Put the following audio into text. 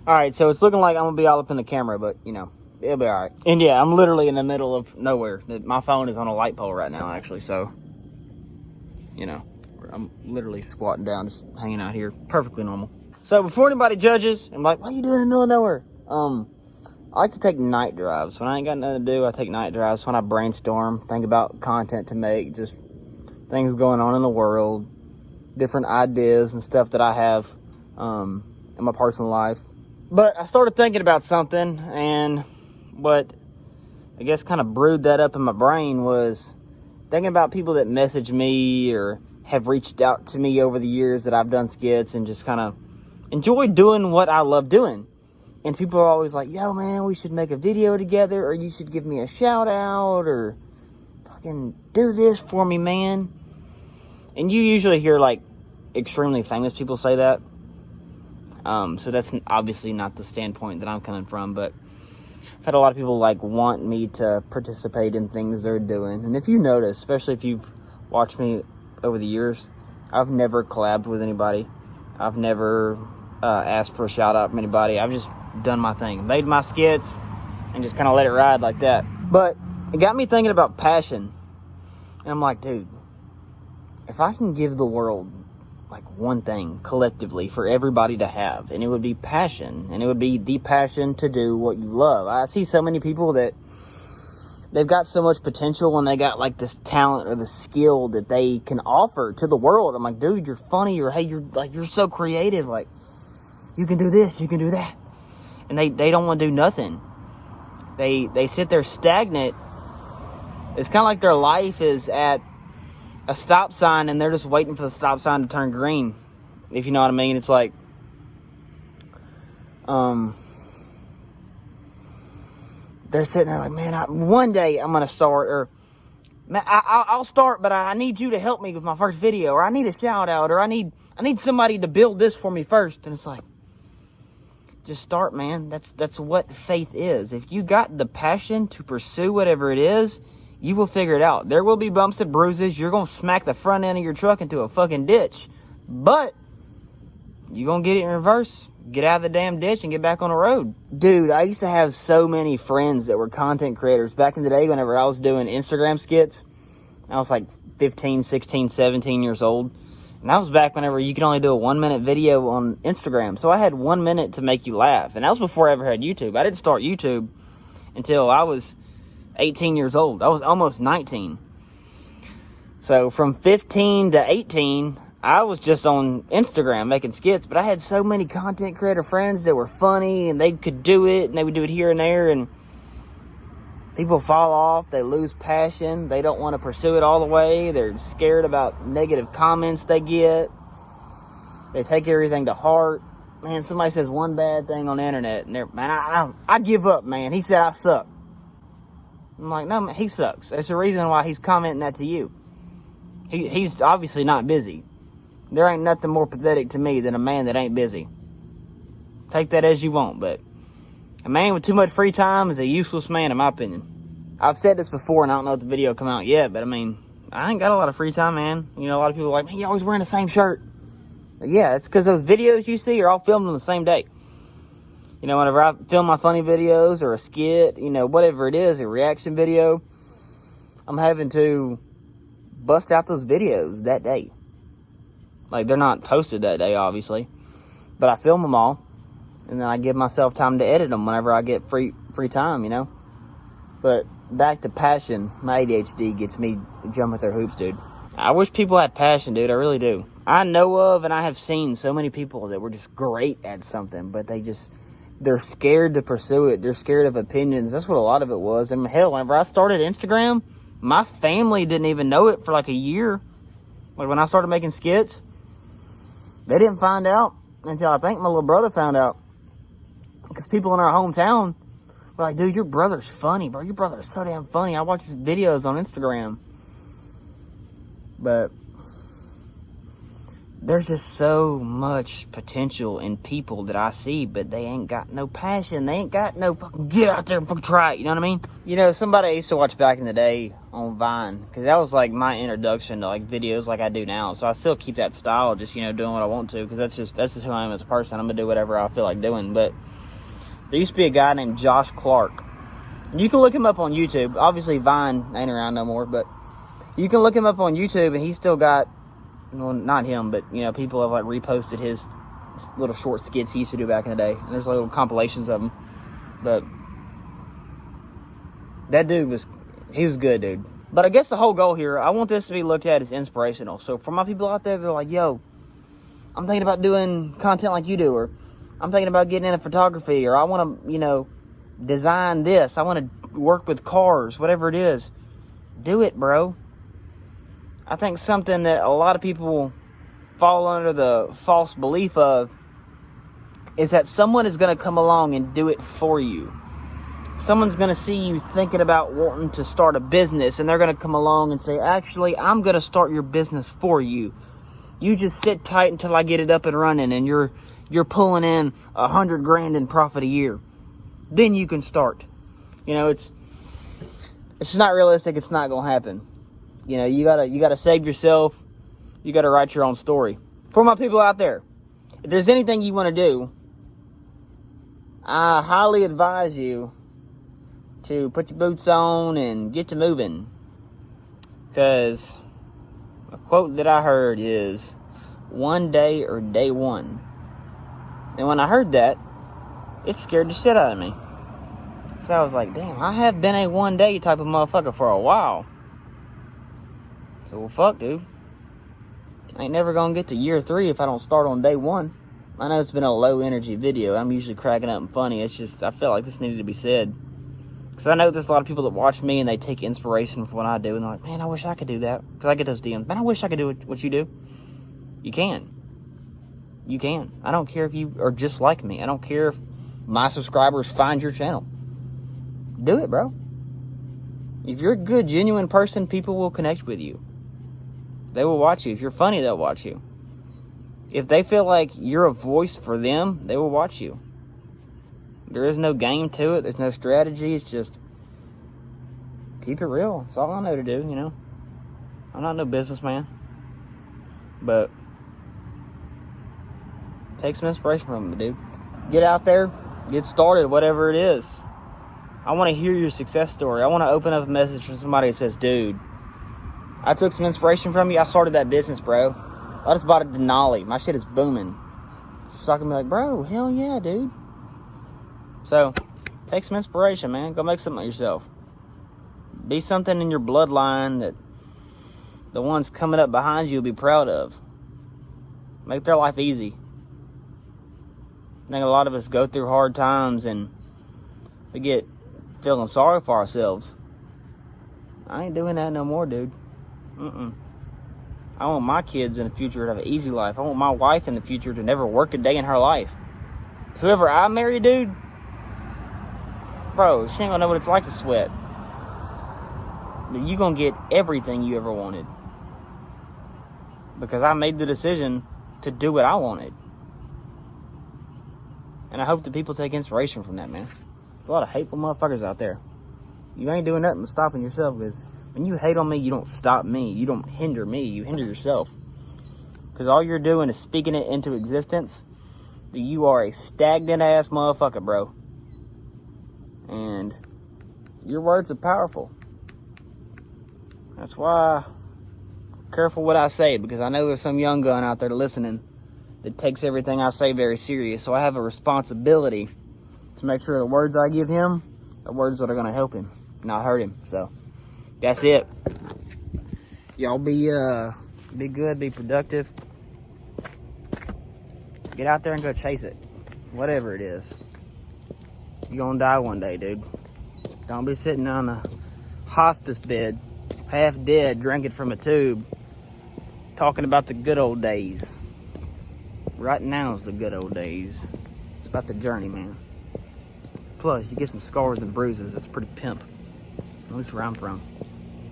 Alright, so it's looking like I'm gonna be all up in the camera, but, you know, it'll be alright. And yeah, I'm literally in the middle of nowhere. My phone is on a light pole right now, actually, so, you know, I'm literally squatting down, just hanging out here. Perfectly normal. So before anybody judges, I'm like, what are you doing in the middle of nowhere? I like to take night drives. When I ain't got nothing to do, I take night drives. When I brainstorm, think about content to make, just things going on in the world, different ideas and stuff that I have in my personal life. But I started thinking about something, and what I guess kind of brewed that up in my brain was thinking about people that message me or have reached out to me over the years that I've done skits and just kind of enjoy doing what I love doing. And people are always like, yo, man, we should make a video together, or you should give me a shout out, or fucking do this for me, man. And you usually hear, like, extremely famous people say that. So that's obviously not the standpoint that I'm coming from, but I've had a lot of people, like, want me to participate in things they're doing. And if you notice, especially if you've watched me over the years, I've never collabed with anybody. I've never asked for a shout out from anybody. I've just done my thing, made my skits, and just kind of let it ride like that. But it got me thinking about passion, and I'm like, dude, if I can give the world like one thing collectively for everybody to have, and it would be passion, and it would be the passion to do what you love. I see so many people that they've got so much potential, and they got like this talent or the skill that they can offer to the world. I'm like, dude, you're funny, or hey, you're so creative, like you can do this, you can do that. And they don't want to do nothing. They sit there stagnant. It's kind of like their life is at a stop sign, and they're just waiting for the stop sign to turn green. If you know what I mean. It's like, they're sitting there like, man, one day I'm gonna start, or man, I'll start, but I need you to help me with my first video, or I need a shout out, or I need somebody to build this for me first. And it's like, just start, man. That's what faith is. If you got the passion to pursue whatever it is, you will figure it out. There will be bumps and bruises. You're going to smack the front end of your truck into a fucking ditch. But you're going to get it in reverse. Get out of the damn ditch and get back on the road. Dude, I used to have so many friends that were content creators. Back in the day, whenever I was doing Instagram skits, I was like 15, 16, 17 years old. And that was back whenever you could only do a 1-minute video on Instagram. So I had 1 minute to make you laugh. And that was before I ever had YouTube. I didn't start YouTube until I was 18 years old. I was almost 19. So from 15 to 18, I was just on Instagram making skits. But I had so many content creator friends that were funny, and they could do it, and they would do it here and there. And people fall off, they lose passion, they don't want to pursue it all the way, they're scared about negative comments they get, they take everything to heart. Man, somebody says one bad thing on the internet, and they're, man, I give up, man, he said I suck. I'm like, no, man, he sucks. There's a reason why he's commenting that to you. He's obviously not busy. There ain't nothing more pathetic to me than a man that ain't busy. Take that as you want, but a man with too much free time is a useless man, in my opinion. I've said this before, and I don't know if the video come out yet, but I mean, I ain't got a lot of free time, man. You know, a lot of people are like, man, you're always wearing the same shirt. But yeah, it's because those videos you see are all filmed on the same day. You know, whenever I film my funny videos or a skit, you know, whatever it is, a reaction video, I'm having to bust out those videos that day. Like, they're not posted that day, obviously, but I film them all. And then I give myself time to edit them whenever I get free time, you know. But back to passion, my ADHD gets me jumping through hoops, dude. I wish people had passion, dude. I really do. I know of, and I have seen so many people that were just great at something, but they're scared to pursue it. They're scared of opinions. That's what a lot of it was. And hell, whenever I started Instagram, my family didn't even know it for like a year. Like when I started making skits, they didn't find out until I think my little brother found out. Because people in our hometown were like, dude, your brother's funny, bro. Your brother is so damn funny. I watch his videos on Instagram. But there's just so much potential in people that I see, but they ain't got no passion. They ain't got no fucking get out there and fucking try it. You know what I mean? You know, somebody I used to watch back in the day on Vine, because that was like my introduction to like videos like I do now. So I still keep that style, just, you know, doing what I want to, because that's just who I am as a person. I'm gonna do whatever I feel like doing. But There used to be a guy named Josh Clark. You can look him up on YouTube. Obviously, Vine ain't around no more, but you can look him up on YouTube, and he's still got, well, not him, but, you know, people have, like, reposted his little short skits he used to do back in the day. And there's little compilations of them. But that dude was good, dude. But I guess the whole goal here, I want this to be looked at as inspirational. So for my people out there, they're like, yo, I'm thinking about doing content like you do, or I'm thinking about getting into photography, or I want to, you know, design this. I want to work with cars, whatever it is. Do it, bro. I think something that a lot of people fall under the false belief of is that someone is going to come along and do it for you. Someone's going to see you thinking about wanting to start a business, and they're going to come along and say, actually, I'm going to start your business for you. You just sit tight until I get it up and running, and you're pulling in $100,000 in profit a year. Then you can start. You know, it's not realistic. It's not gonna happen. You know, you gotta save yourself. You gotta write your own story. For my people out there, if there's anything you want to do, I highly advise you to put your boots on and get to moving. Because a quote that I heard is, one day or day one. And when I heard that, it scared the shit out of me. So I was like, damn, I have been a one day type of motherfucker for a while. So, well, fuck, dude. I ain't never gonna get to year 3 if I don't start on day 1. I know it's been a low energy video. I'm usually cracking up and funny. It's just, I felt like this needed to be said. Because I know there's a lot of people that watch me and they take inspiration from what I do. And they're like, man, I wish I could do that. Because I get those DMs. Man, I wish I could do what you do. You can. You can. I don't care if you are just like me. I don't care if my subscribers find your channel. Do it, bro. If you're a good, genuine person, people will connect with you. They will watch you. If you're funny, they'll watch you. If they feel like you're a voice for them, they will watch you. There is no game to it. There's no strategy. It's just keep it real. That's all I know to do, you know. I'm not no businessman. But take some inspiration from me, dude. Get out there. Get started, whatever it is. I want to hear your success story. I want to open up a message from somebody that says, dude, I took some inspiration from you. I started that business, bro. I just bought a Denali. My shit is booming. So I can be like, bro, hell yeah, dude. So, take some inspiration, man. Go make something of yourself. Be something in your bloodline that the ones coming up behind you will be proud of. Make their life easy. I think a lot of us go through hard times and we get feeling sorry for ourselves. I ain't doing that no more, dude. I want my kids in the future to have an easy life. I want my wife in the future to never work a day in her life. Whoever I marry, dude, bro, she ain't gonna know what it's like to sweat. You gonna get everything you ever wanted. Because I made the decision to do what I wanted. And I hope that people take inspiration from that, man. There's a lot of hateful motherfuckers out there. You ain't doing nothing but stopping yourself, because when you hate on me, you don't stop me. You don't hinder me. You hinder yourself. Because all you're doing is speaking it into existence. That you are a stagnant ass motherfucker, bro. And your words are powerful. That's why careful what I say, because I know there's some young gun out there listening that takes everything I say very serious. So I have a responsibility to make sure the words I give him are words that are going to help him, not hurt him. So that's it. Y'all be good, be productive. Get out there and go chase it. Whatever it is. You're going to die one day, dude. Don't be sitting on a hospice bed, half dead, drinking from a tube, talking about the good old days. Right now is the good old days. It's about the journey, man. Plus, you get some scars and bruises. That's pretty pimp. At least where I'm from.